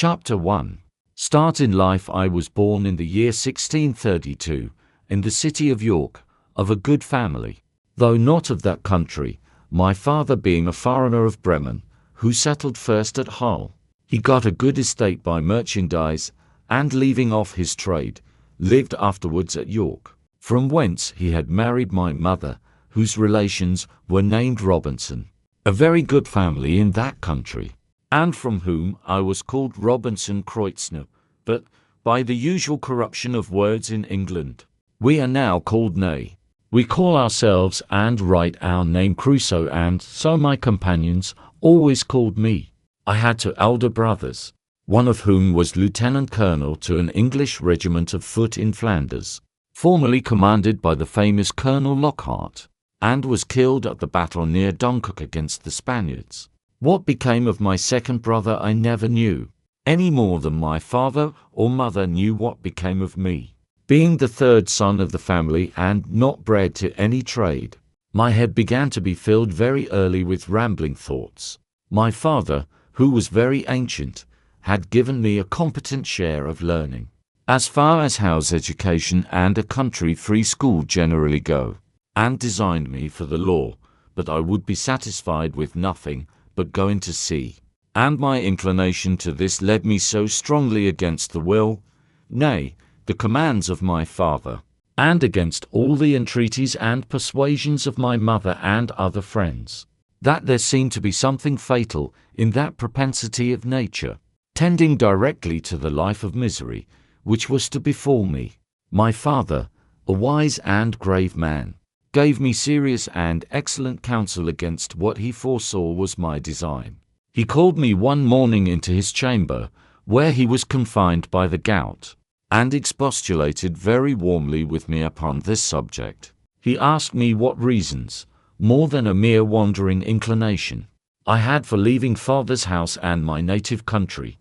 Chapter 1. Start in life. I was born in the year 1632, in the city of York, of a good family, though not of that country, my father being a foreigner of Bremen, who settled first at Hull. He got a good estate by merchandise, and leaving off his trade, lived afterwards at York, from whence he had married my mother, whose relations were named Robinson, a very good family in that country, and from whom I was called Robinson Crusoe, but, by the usual corruption of words in England, we are now called Nay. We call ourselves and write our name Crusoe, and so my companions always called me. I had two elder brothers, one of whom was lieutenant colonel to an English regiment of foot in Flanders, formerly commanded by the famous Colonel Lockhart, and was killed at the battle near Dunkirk against the Spaniards. What became of my second brother I never knew, any more than my father or mother knew what became of me. Being the third son of the family and not bred to any trade, my head began to be filled very early with rambling thoughts. My father, who was very ancient, had given me a competent share of learning, as far as house education and a country free school generally go, and designed me for the law, but I would be satisfied with nothing but going to sea, and my inclination to this led me so strongly against the will, nay, the commands of my father, and against all the entreaties and persuasions of my mother and other friends, that there seemed to be something fatal in that propensity of nature, tending directly to the life of misery, which was to befall me. My father, a wise and grave man, gave me serious and excellent counsel against what he foresaw was my design. He called me one morning into his chamber, where he was confined by the gout, and expostulated very warmly with me upon this subject. He asked me what reasons, more than a mere wandering inclination, I had for leaving father's house and my native country,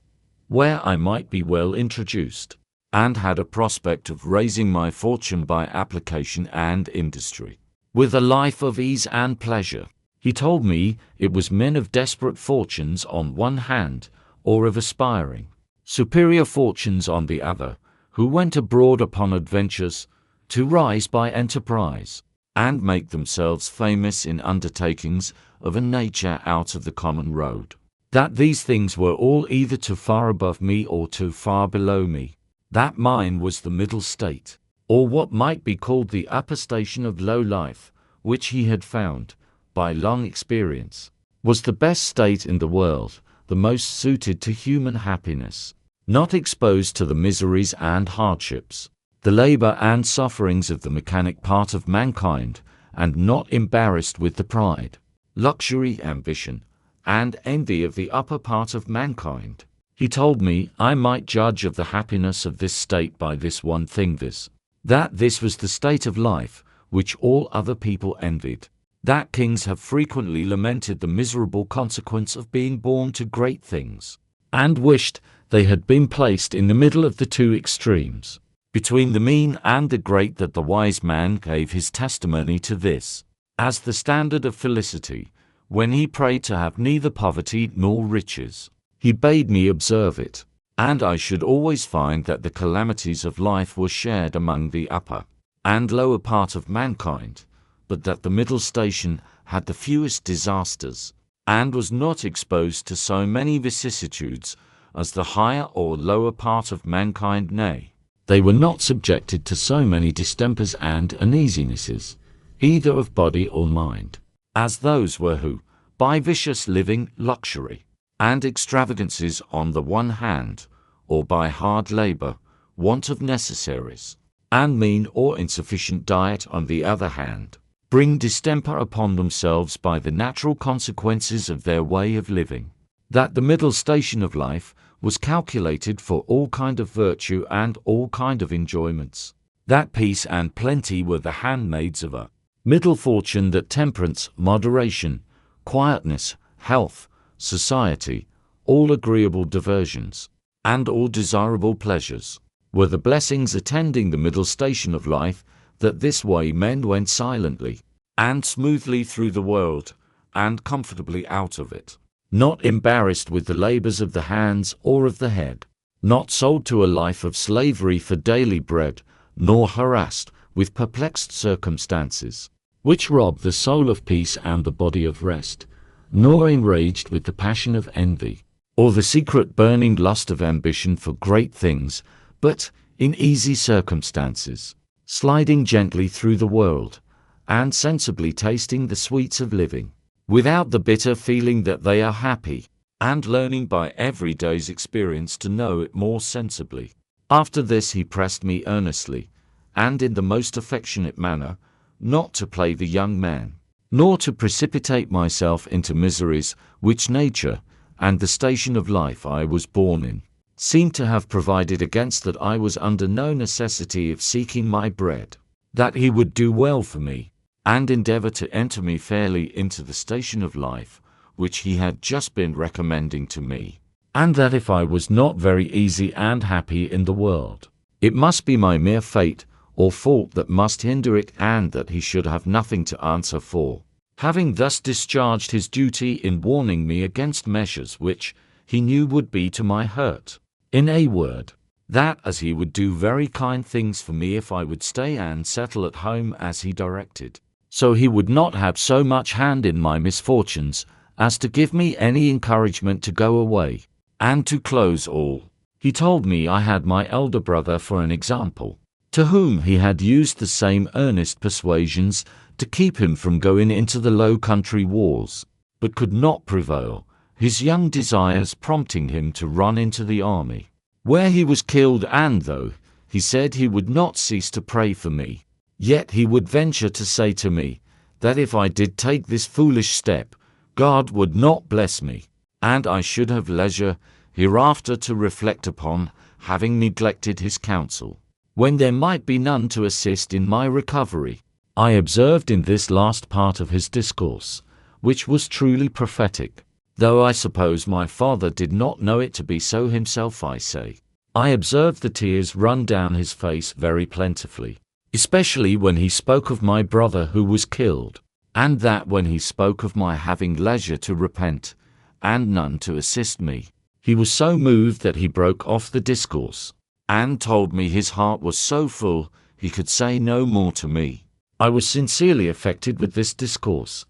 where I might be well introduced, and had a prospect of raising my fortune by application and industry, with a life of ease and pleasure. He told me it was men of desperate fortunes on one hand, or of aspiring, superior fortunes on the other, who went abroad upon adventures, to rise by enterprise, and make themselves famous in undertakings of a nature out of the common road. That these things were all either too far above me or too far below me. That mine was the middle state, or what might be called the upper station of low life, which he had found, by long experience, was the best state in the world, the most suited to human happiness, not exposed to the miseries and hardships, the labor and sufferings of the mechanic part of mankind, and not embarrassed with the pride, luxury, ambition, and envy of the upper part of mankind. He told me I might judge of the happiness of this state by this one thing, viz., that this was the state of life which all other people envied, that kings have frequently lamented the miserable consequence of being born to great things, and wished they had been placed in the middle of the two extremes, between the mean and the great, that the wise man gave his testimony to this, as the standard of felicity, when he prayed to have neither poverty nor riches. He bade me observe it, and I should always find that the calamities of life were shared among the upper and lower part of mankind, but that the middle station had the fewest disasters, and was not exposed to so many vicissitudes as the higher or lower part of mankind, nay, they were not subjected to so many distempers and uneasinesses, either of body or mind, as those were who, by vicious living, luxury, and extravagances on the one hand, or by hard labor, want of necessaries, and mean or insufficient diet on the other hand, bring distemper upon themselves by the natural consequences of their way of living. That the middle station of life was calculated for all kind of virtue and all kind of enjoyments. That peace and plenty were the handmaids of a middle fortune, that temperance, moderation, quietness, health, society, all agreeable diversions, and all desirable pleasures, were the blessings attending the middle station of life, that this way men went silently and smoothly through the world, and comfortably out of it. not embarrassed with the labors of the hands or of the head, not sold to a life of slavery for daily bread, nor harassed with perplexed circumstances, which rob the soul of peace and the body of rest, nor enraged with the passion of envy, or the secret burning lust of ambition for great things, but in easy circumstances, sliding gently through the world, and sensibly tasting the sweets of living, without the bitter feeling that they are happy, and learning by every day's experience to know it more sensibly. After this he pressed me earnestly, and in the most affectionate manner, not to play the young man, nor to precipitate myself into miseries which nature, and the station of life I was born in, seemed to have provided against, that I was under no necessity of seeking my bread, that he would do well for me, and endeavor to enter me fairly into the station of life which he had just been recommending to me, and that if I was not very easy and happy in the world, it must be my mere fate or fault that must hinder it, and that he should have nothing to answer for, having thus discharged his duty in warning me against measures which he knew would be to my hurt. In a word, that as he would do very kind things for me if I would stay and settle at home as he directed, so he would not have so much hand in my misfortunes as to give me any encouragement to go away. And to close all, he told me I had my elder brother for an example, to whom he had used the same earnest persuasions to keep him from going into the Low Country wars, but could not prevail, his young desires prompting him to run into the army, where he was killed. And though he said he would not cease to pray for me, yet he would venture to say to me, that if I did take this foolish step, God would not bless me, and I should have leisure hereafter to reflect upon having neglected his counsel, when there might be none to assist in my recovery. I observed in this last part of his discourse, which was truly prophetic, though I suppose my father did not know it to be so himself, I observed the tears run down his face very plentifully, especially when he spoke of my brother who was killed, and that when he spoke of my having leisure to repent, and none to assist me, he was so moved that he broke off the discourse, and told me his heart was so full he could say no more to me. I was sincerely affected with this discourse,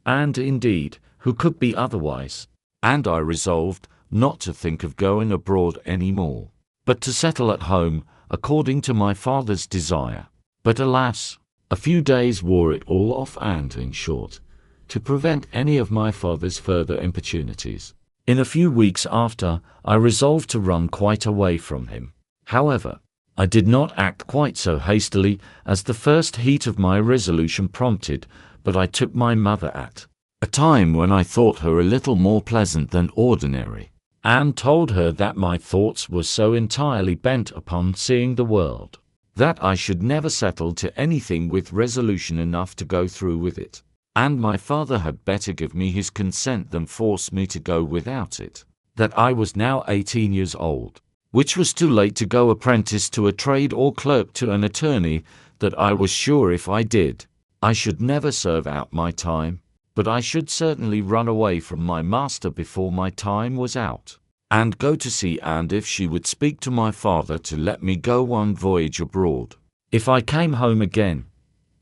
and indeed, who could be otherwise? And I resolved not to think of going abroad any more, but to settle at home according to my father's desire. But alas, a few days wore it all off, and, in short, to prevent any of my father's further importunities, in a few weeks after, I resolved to run quite away from him. However, I did not act quite so hastily as the first heat of my resolution prompted, but I took my mother at a time when I thought her a little more pleasant than ordinary, and told her that my thoughts were so entirely bent upon seeing the world, that I should never settle to anything with resolution enough to go through with it, and my father had better give me his consent than force me to go without it, that I was now 18 years old, which was too late to go apprentice to a trade or clerk to an attorney, that I was sure if I did, I should never serve out my time, but I should certainly run away from my master before my time was out, and go to sea, and if she would speak to my father to let me go one voyage abroad, if I came home again,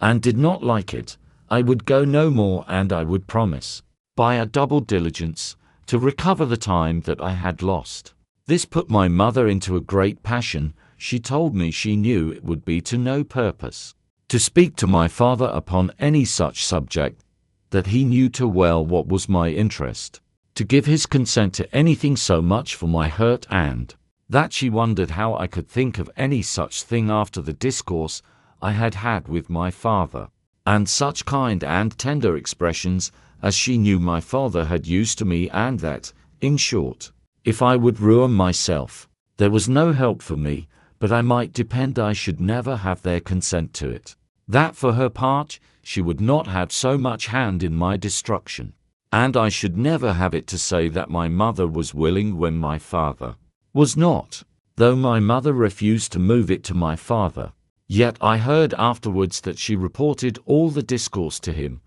and did not like it, I would go no more, and I would promise, by a double diligence, to recover the time that I had lost. This put my mother into a great passion. She told me she knew it would be to no purpose to speak to my father upon any such subject, that he knew too well what was my interest to give his consent to anything so much for my hurt, and that she wondered how I could think of any such thing after the discourse I had had with my father, and such kind and tender expressions as she knew my father had used to me, and that, in short, if I would ruin myself, there was no help for me, but I might depend I should never have their consent to it, that for her part she would not have so much hand in my destruction, and I should never have it to say that my mother was willing when my father was not. Though my mother refused to move it to my father, yet I heard afterwards that she reported all the discourse to him,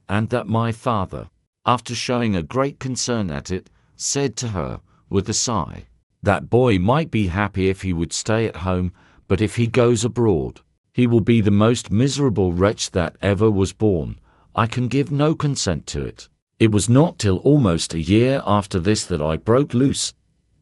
and that my father after showing a great concern at it, said to her, with a sigh, "That boy might be happy if he would stay at home, but if he goes abroad, he will be the most miserable wretch that ever was born. I can give no consent to it." It was not till almost a year after this that I broke loose,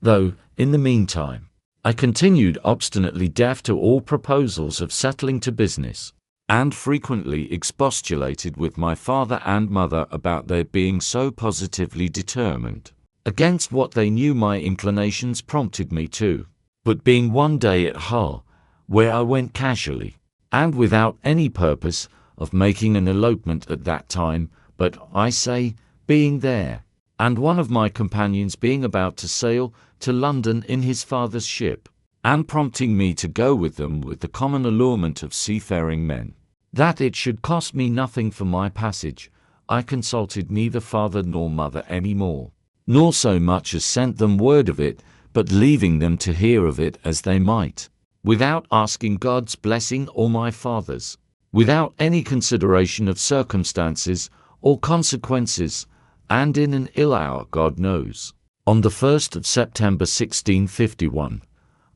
though, in the meantime, I continued obstinately deaf to all proposals of settling to business, and frequently expostulated with my father and mother about their being so positively determined, against what they knew my inclinations prompted me to. But being one day at Hull, where I went casually, and without any purpose of making an elopement at that time, but, I say, being there, and one of my companions being about to sail to London in his father's ship, and prompting me to go with them with the common allurement of seafaring men, that it should cost me nothing for my passage, I consulted neither father nor mother any more, nor so much as sent them word of it, but leaving them to hear of it as they might, without asking God's blessing or my father's, without any consideration of circumstances or consequences, and in an ill hour, God knows. On the 1st of September 1651,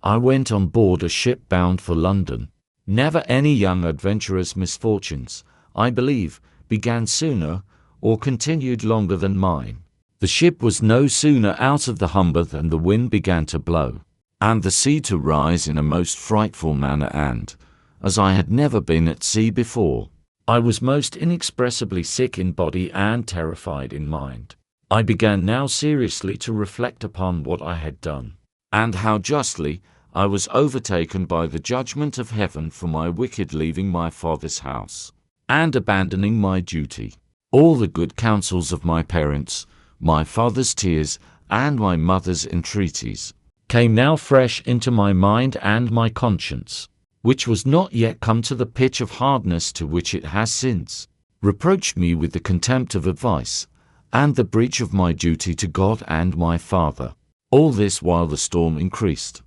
I went on board a ship bound for London. Never any young adventurer's misfortunes, I believe, began sooner or continued longer than mine. The ship was no sooner out of the Humber than the wind began to blow, and the sea to rise in a most frightful manner, and, as I had never been at sea before, I was most inexpressibly sick in body and terrified in mind. I began now seriously to reflect upon what I had done, and how justly I was overtaken by the judgment of heaven for my wicked leaving my father's house, and abandoning my duty. All the good counsels of my parents, my father's tears, and my mother's entreaties, came now fresh into my mind, and my conscience, which was not yet come to the pitch of hardness to which it has since, reproached me with the contempt of advice, and the breach of my duty to God and my father. All this while the storm increased,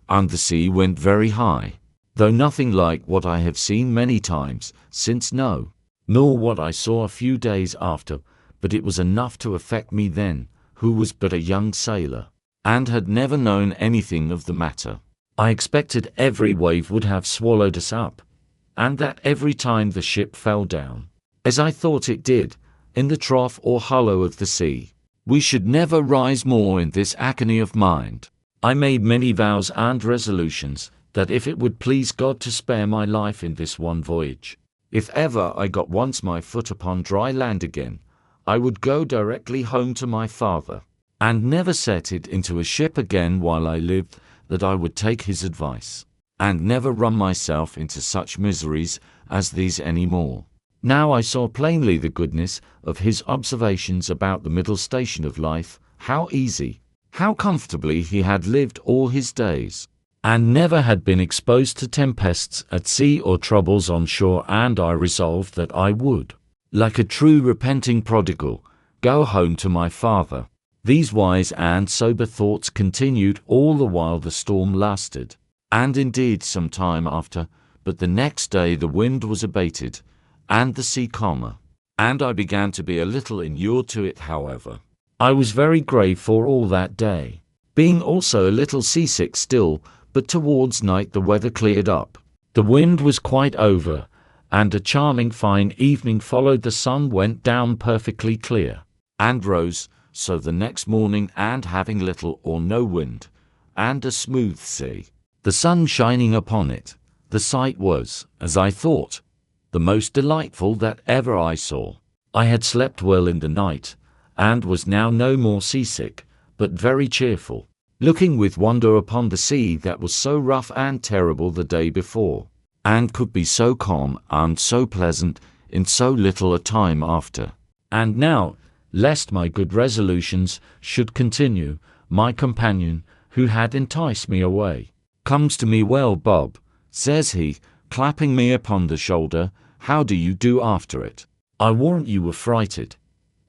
and the sea went very high, though nothing like what I have seen many times since, no, nor what I saw a few days after, but it was enough to affect me then, who was but a young sailor, and had never known anything of the matter. I expected every wave would have swallowed us up, and that every time the ship fell down, as I thought it did, in the trough or hollow of the sea, we should never rise more in this agony of mind. I made many vows and resolutions, that if it would please God to spare my life in this one voyage, if ever I got once my foot upon dry land again, I would go directly home to my father, and never set it into a ship again while I lived, that I would take his advice, and never run myself into such miseries as these any more. Now I saw plainly the goodness of his observations about the middle station of life, how easy, how comfortably he had lived all his days, and never had been exposed to tempests at sea or troubles on shore, and I resolved that I would, like a true repenting prodigal, go home to my father. These wise and sober thoughts continued all the while the storm lasted, and indeed some time after, but the next day the wind was abated, and the sea calmer, and I began to be a little inured to it. However, I was very grave for all that day, being also a little seasick still, but towards night the weather cleared up. The wind was quite over, and a charming fine evening followed. The sun went down perfectly clear, and rose, so the next morning, and having little or no wind, and a smooth sea, the sun shining upon it, the sight was, as I thought, the most delightful that ever I saw. I had slept well in the night, and was now no more seasick, but very cheerful, looking with wonder upon the sea that was so rough and terrible the day before, and could be so calm and so pleasant in so little a time after. And now, lest my good resolutions should continue, my companion, who had enticed me away, comes to me. "Well, Bob," says he, clapping me upon the shoulder, "how do you do after it? I warrant you were frighted.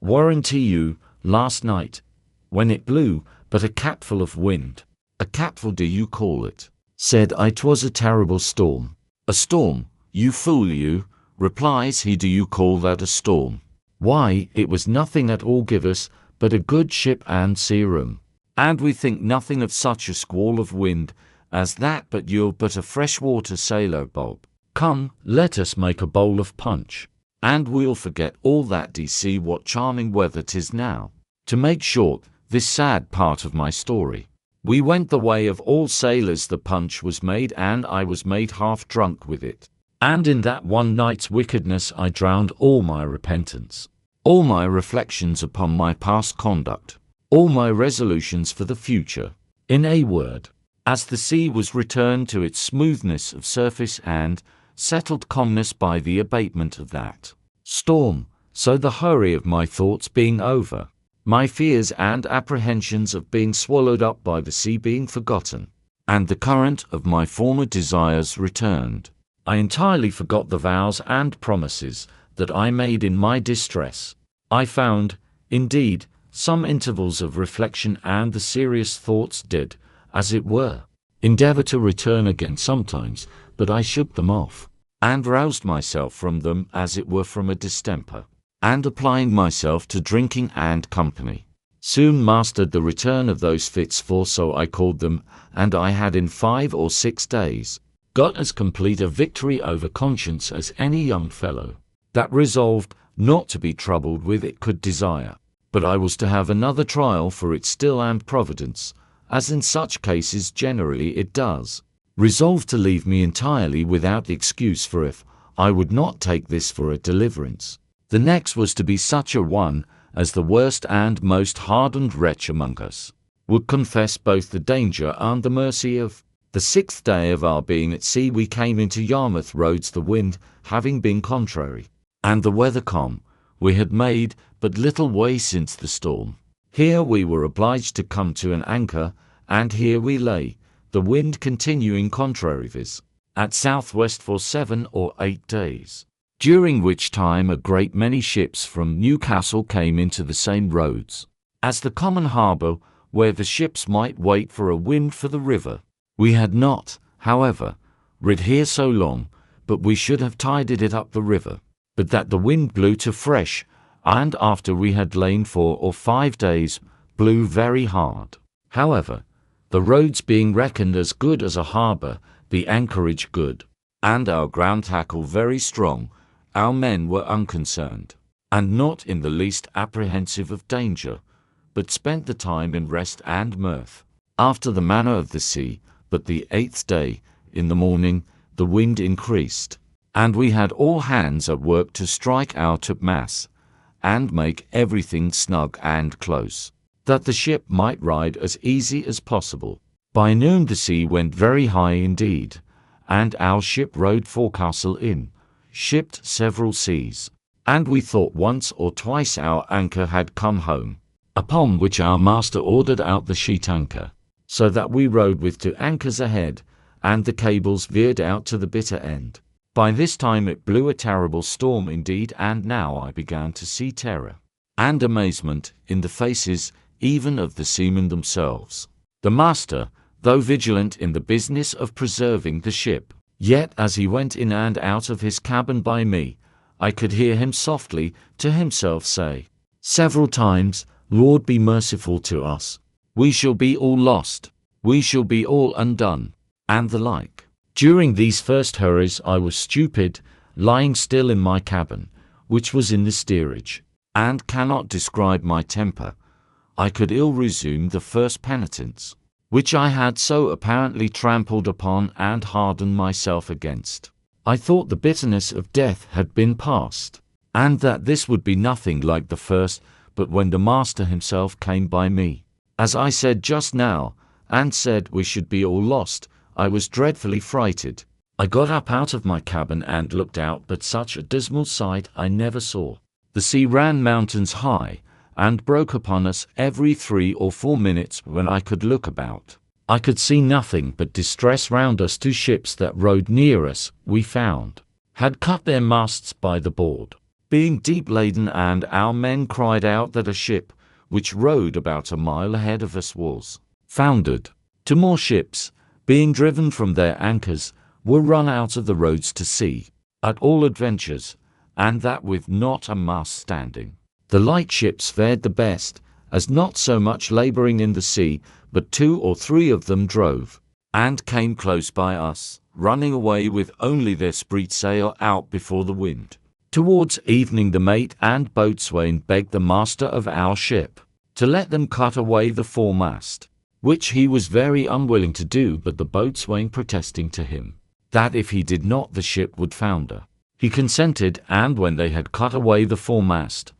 Warranty you, last night, when it blew but a capful of wind." "A capful do you call it?" said I. "'Twas a terrible storm." "A storm, you fool you," replies he. "Do you call that a storm? Why, it was nothing at all give us, but a good ship and sea room. And we think nothing of such a squall of wind as that, but you're but a freshwater sailor, Bob. Come, let us make a bowl of punch, and we'll forget all that see what charming weather 'tis now. To make short this sad part of my story, we went the way of all sailors. The punch was made, and I was made half drunk with it. And in that one night's wickedness I drowned all my repentance, all my reflections upon my past conduct, all my resolutions for the future. In a word, as the sea was returned to its smoothness of surface and settled calmness by the abatement of that storm, so the hurry of my thoughts being over, my fears and apprehensions of being swallowed up by the sea being forgotten, and the current of my former desires returned, I entirely forgot the vows and promises that I made in my distress. I found, indeed, some intervals of reflection, and the serious thoughts did, as it were, endeavor to return again sometimes, but I shook them off, and roused myself from them as it were from a distemper, and applying myself to drinking and company, soon mastered the return of those fits, for so I called them, and I had in 5 or 6 days got as complete a victory over conscience as any young fellow that resolved not to be troubled with it could desire. But I was to have another trial for it still, and Providence, as in such cases generally it does, resolved to leave me entirely without excuse, for if I would not take this for a deliverance, the next was to be such a one as the worst and most hardened wretch among us would confess both the danger and the mercy of. The 6th day of our being at sea we came into Yarmouth roads, the wind having been contrary, and the weather calm. We had made but little way since the storm. Here we were obliged to come to an anchor, and here we lay, the wind continuing contrary, viz. At southwest for 7 or 8 days, during which time a great many ships from Newcastle came into the same roads as the common harbour, where the ships might wait for a wind for the river. We had not, however, rid here so long, but we should have tided it up the river, but that the wind blew to fresh, and after we had lain 4 or 5 days, blew very hard. However, the roads being reckoned as good as a harbour, the anchorage good, and our ground tackle very strong, our men were unconcerned, and not in the least apprehensive of danger, but spent the time in rest and mirth, after the manner of the sea. But the 8th day, in the morning, the wind increased, and we had all hands at work to strike our topmasts, and make everything snug and close, that the ship might ride as easy as possible. By noon the sea went very high indeed, and our ship rode forecastle in, shipped several seas, and we thought once or twice our anchor had come home, upon which our master ordered out the sheet anchor, so that we rode with 2 anchors ahead, and the cables veered out to the bitter end. By this time it blew a terrible storm indeed, and now I began to see terror and amazement in the faces even of the seamen themselves. The master, though vigilant in the business of preserving the ship, yet as he went in and out of his cabin by me, I could hear him softly to himself say several times, "Lord, be merciful to us. We shall be all lost. We shall be all undone," and the like. During these first hurries I was stupid, lying still in my cabin, which was in the steerage, and cannot describe my temper. I could ill resume the first penitence, which I had so apparently trampled upon and hardened myself against. I thought the bitterness of death had been past, and that this would be nothing like the first, but when the master himself came by me, as I said just now, and said we should be all lost, I was dreadfully frighted. I got up out of my cabin and looked out, but such a dismal sight I never saw. The sea ran mountains high, and broke upon us every 3 or 4 minutes. When I could look about, I could see nothing but distress round us. 2 ships that rode near us, we found, had cut their masts by the board, being deep laden, and our men cried out that a ship, which rode about a mile ahead of us, was foundered. 2 more ships, being driven from their anchors, were run out of the roads to sea. At all adventures, and that with not a mast standing. The light ships fared the best, as not so much labouring in the sea, but 2 or 3 of them drove, and came close by us, running away with only their spritsail out before the wind. Towards evening the mate and boatswain begged the master of our ship to let them cut away the foremast, which he was very unwilling to do, but the boatswain protesting to him that if he did not the ship would founder, he consented, and when they had cut away the foremast,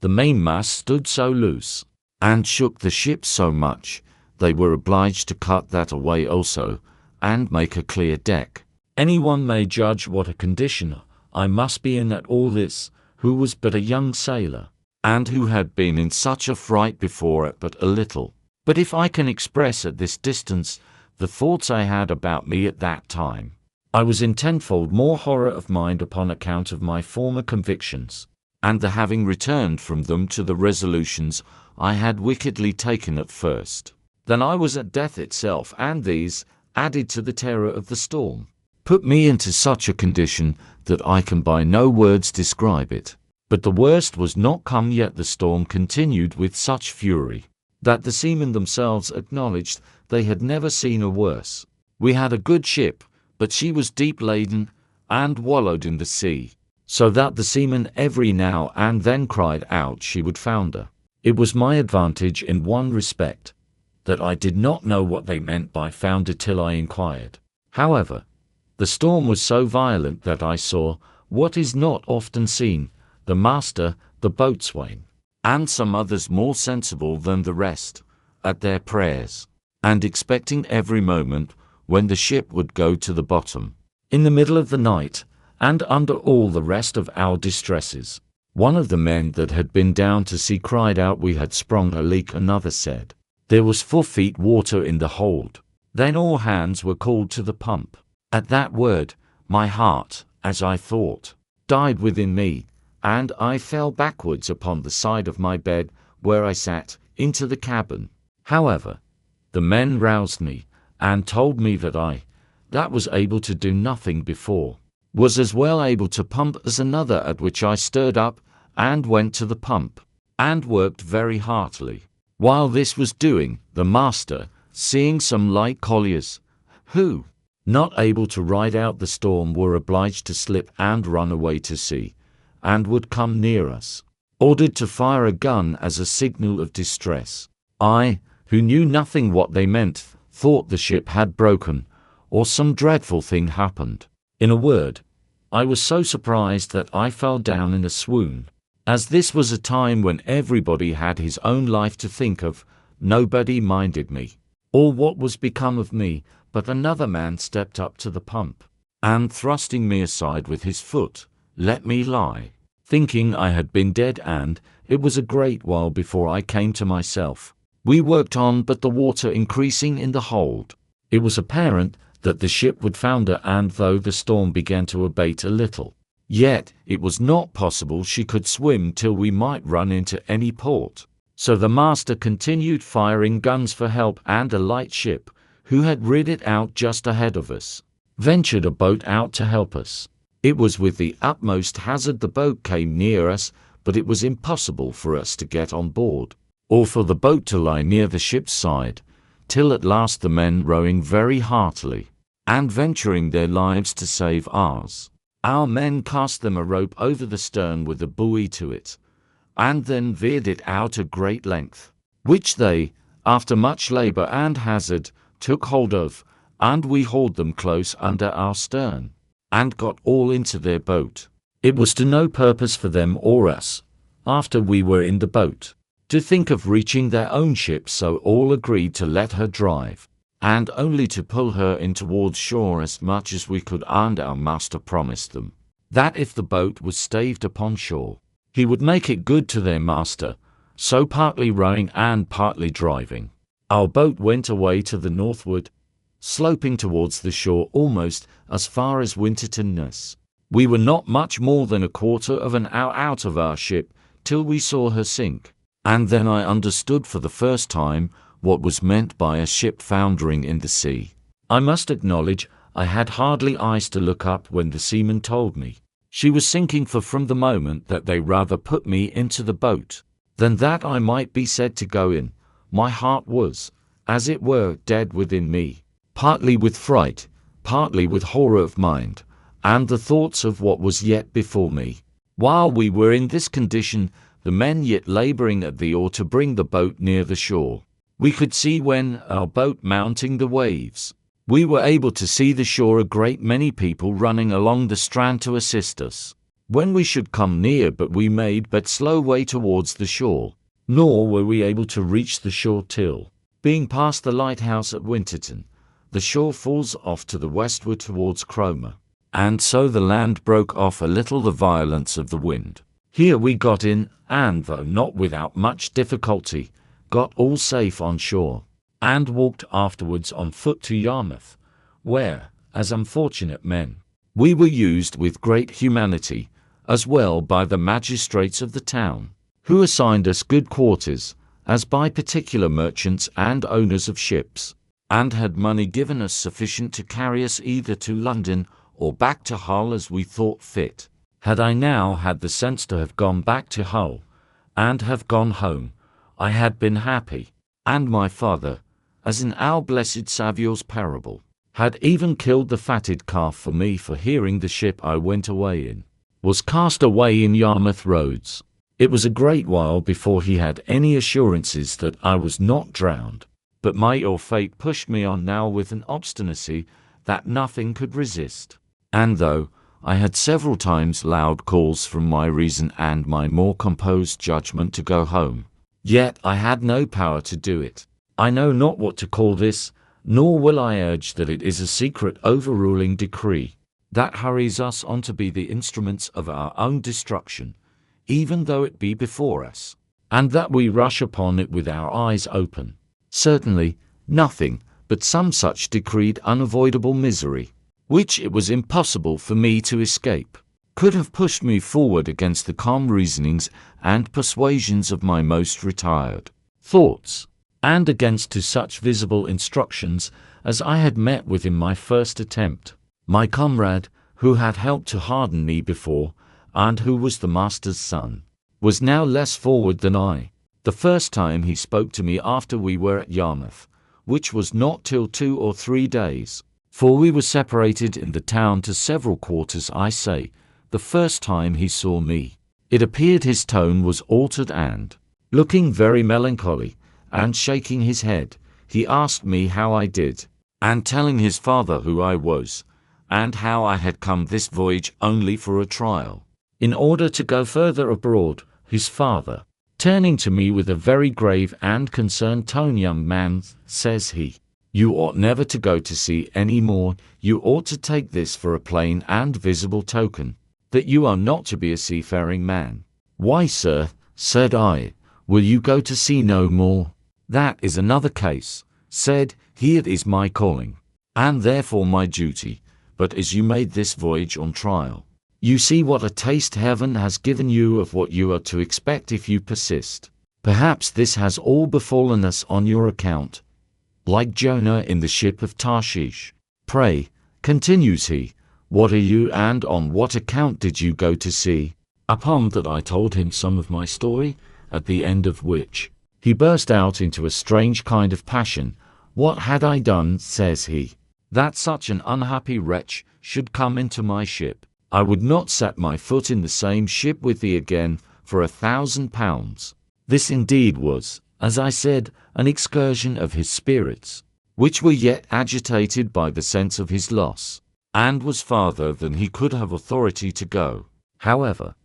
the mainmast stood so loose, and shook the ship so much, they were obliged to cut that away also, and make a clear deck. Anyone may judge what a condition I must be in at all this, who was but a young sailor, and who had been in such a fright before it but a little. But if I can express at this distance the thoughts I had about me at that time, I was in tenfold more horror of mind upon account of my former convictions, and the having returned from them to the resolutions I had wickedly taken at first, than I was at death itself, and these, added to the terror of the storm, put me into such a condition that I can by no words describe it. But the worst was not come yet. The storm continued with such fury that the seamen themselves acknowledged they had never seen a worse. We had a good ship, but she was deep laden, and wallowed in the sea, so that the seamen every now and then cried out she would founder. It was my advantage in one respect, that I did not know what they meant by founder till I inquired. However, the storm was so violent that I saw, what is not often seen, the master, the boatswain, and some others more sensible than the rest, at their prayers, and expecting every moment when the ship would go to the bottom. In the middle of the night, and under all the rest of our distresses, one of the men that had been down to see cried out we had sprung a leak. Another said there was 4 feet water in the hold. Then all hands were called to the pump. At that word, my heart, as I thought, died within me, and I fell backwards upon the side of my bed, where I sat, into the cabin. However, the men roused me, and told me that was able to do nothing before, was as well able to pump as another, at which I stirred up, and went to the pump, and worked very heartily. While this was doing, the master, seeing some light colliers, who, not able to ride out the storm, were obliged to slip and run away to sea, and would come near us, ordered to fire a gun as a signal of distress. I, who knew nothing what they meant, thought the ship had broken, or some dreadful thing happened. In a word, I was so surprised that I fell down in a swoon. As this was a time when everybody had his own life to think of, nobody minded me, or what was become of me, but another man stepped up to the pump, and thrusting me aside with his foot, let me lie, thinking I had been dead, and it was a great while before I came to myself. We worked on, but the water increasing in the hold, it was apparent that the ship would founder, and though the storm began to abate a little, yet it was not possible she could swim till we might run into any port. So the master continued firing guns for help, and a light ship, who had rid it out just ahead of us, ventured a boat out to help us. It was with the utmost hazard the boat came near us, but it was impossible for us to get on board, or for the boat to lie near the ship's side, till at last the men rowing very heartily, and venturing their lives to save ours, our men cast them a rope over the stern with a buoy to it, and then veered it out a great length, which they, after much labour and hazard, took hold of, and we hauled them close under our stern, and got all into their boat. It was to no purpose for them or us, after we were in the boat, to think of reaching their own ship, so all agreed to let her drive, and only to pull her in towards shore as much as we could, and our master promised them that if the boat was staved upon shore, he would make it good to their master, so partly rowing and partly driving. Our boat went away to the northward, sloping towards the shore almost as far as Winterton-ness. We were not much more than a quarter of an hour out of our ship till we saw her sink, and then I understood for the first time what was meant by a ship foundering in the sea. I must acknowledge I had hardly eyes to look up when the seaman told me She was sinking, for from the moment that they rather put me into the boat than that I might be said to go in, my heart was, as it were, dead within me, partly with fright, partly with horror of mind, and the thoughts of what was yet before me. While we were in this condition, the men yet laboring at the oar to bring the boat near the shore, we could see, when our boat mounting the waves, we were able to see the shore, a great many people running along the strand to assist us. When we should come near, but we made but slow way towards the shore, nor were we able to reach the shore till, being past the lighthouse at Winterton, the shore falls off to the westward towards Cromer, and so the land broke off a little the violence of the wind. Here we got in, and though not without much difficulty, got all safe on shore, and walked afterwards on foot to Yarmouth, where, as unfortunate men, we were used with great humanity, as well by the magistrates of the town, who assigned us good quarters, as by particular merchants and owners of ships, and had money given us sufficient to carry us either to London or back to Hull as we thought fit. Had I now had the sense to have gone back to Hull, and have gone home, I had been happy, and my father, as in our blessed Saviour's parable, had even killed the fatted calf for me for hearing the ship I went away in was cast away in Yarmouth roads. It was a great while before he had any assurances that I was not drowned, but my ill fate pushed me on now with an obstinacy that nothing could resist, and though I had several times loud calls from my reason and my more composed judgment to go home, yet I had no power to do it. I know not what to call this, nor will I urge that it is a secret overruling decree that hurries us on to be the instruments of our own destruction, even though it be before us, and that we rush upon it with our eyes open. Certainly, nothing but some such decreed unavoidable misery, which it was impossible for me to escape, could have pushed me forward against the calm reasonings and persuasions of my most retired thoughts, and against to such visible instructions as I had met with in my first attempt. My comrade, who had helped to harden me before, and who was the master's son, was now less forward than I. The first time he spoke to me after we were at Yarmouth, which was not till 2 or 3 days, for we were separated in the town to several quarters, I say, the first time he saw me, it appeared his tone was altered, and, looking very melancholy, and shaking his head, he asked me how I did, and telling his father who I was, and how I had come this voyage only for a trial, in order to go further abroad. His father, turning to me with a very grave and concerned tone, "Young man," says he, "you ought never to go to sea any more. You ought to take this for a plain and visible token that you are not to be a seafaring man." "Why, sir," said I, "will you go to sea no more?" "That is another case," said he. "It is my calling, and therefore my duty. But as you made this voyage on trial, you see what a taste heaven has given you of what you are to expect if you persist. Perhaps this has all befallen us on your account, like Jonah in the ship of Tarshish. Pray," continues he, "what are you, and on what account did you go to sea?" Upon that I told him some of my story, at the end of which he burst out into a strange kind of passion. "What had I done," says he, "that such an unhappy wretch should come into my ship? I would not set my foot in the same ship with thee again for £1,000. This indeed was, as I said, an excursion of his spirits, which were yet agitated by the sense of his loss, and was farther than he could have authority to go. However,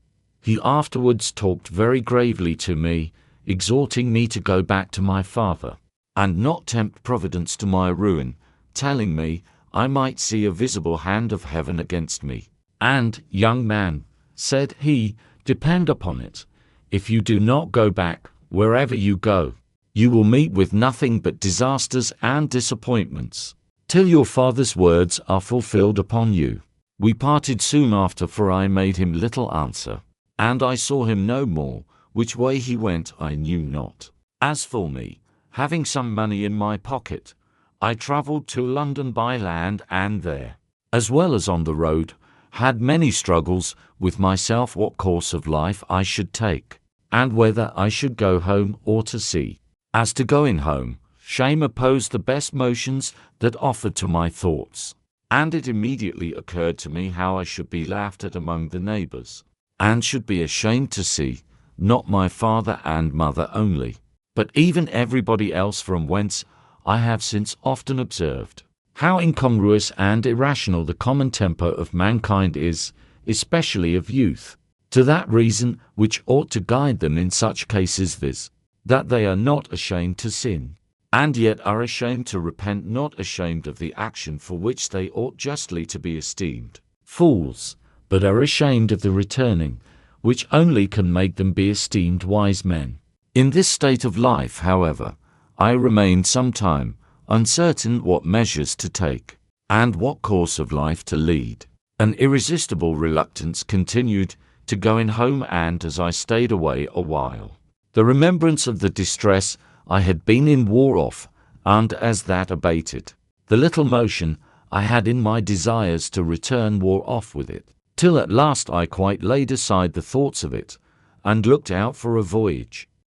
he afterwards talked very gravely to me, exhorting me to go back to my father, and not tempt Providence to my ruin, telling me I might see a visible hand of heaven against me. And, young man, said he, depend upon it, if you do not go back, wherever you go, you will meet with nothing but disasters and disappointments, till your father's words are fulfilled upon you." We parted soon after, for I made him little answer, and I saw him no more. Which way he went I knew not. As for me, having some money in my pocket, I travelled to London by land, and there, as well as on the road, had many struggles with myself what course of life I should take, and whether I should go home or to sea. As to going home, shame opposed the best motions that offered to my thoughts, and it immediately occurred to me how I should be laughed at among the neighbors, and should be ashamed to see, not my father and mother only, but even everybody else, from whence I have since often observed how incongruous and irrational the common temper of mankind is, especially of youth, to that reason which ought to guide them in such cases, viz., that they are not ashamed to sin, and yet are ashamed to repent, not ashamed of the action for which they ought justly to be esteemed fools, but are ashamed of the returning, which only can make them be esteemed wise men. In this state of life, however, I remained some time, uncertain what measures to take, and what course of life to lead. An irresistible reluctance continued to go in home, and as I stayed away a while, the remembrance of the distress I had been in wore off, and as that abated, the little motion I had in my desires to return wore off with it, till at last I quite laid aside the thoughts of it, and looked out for a voyage.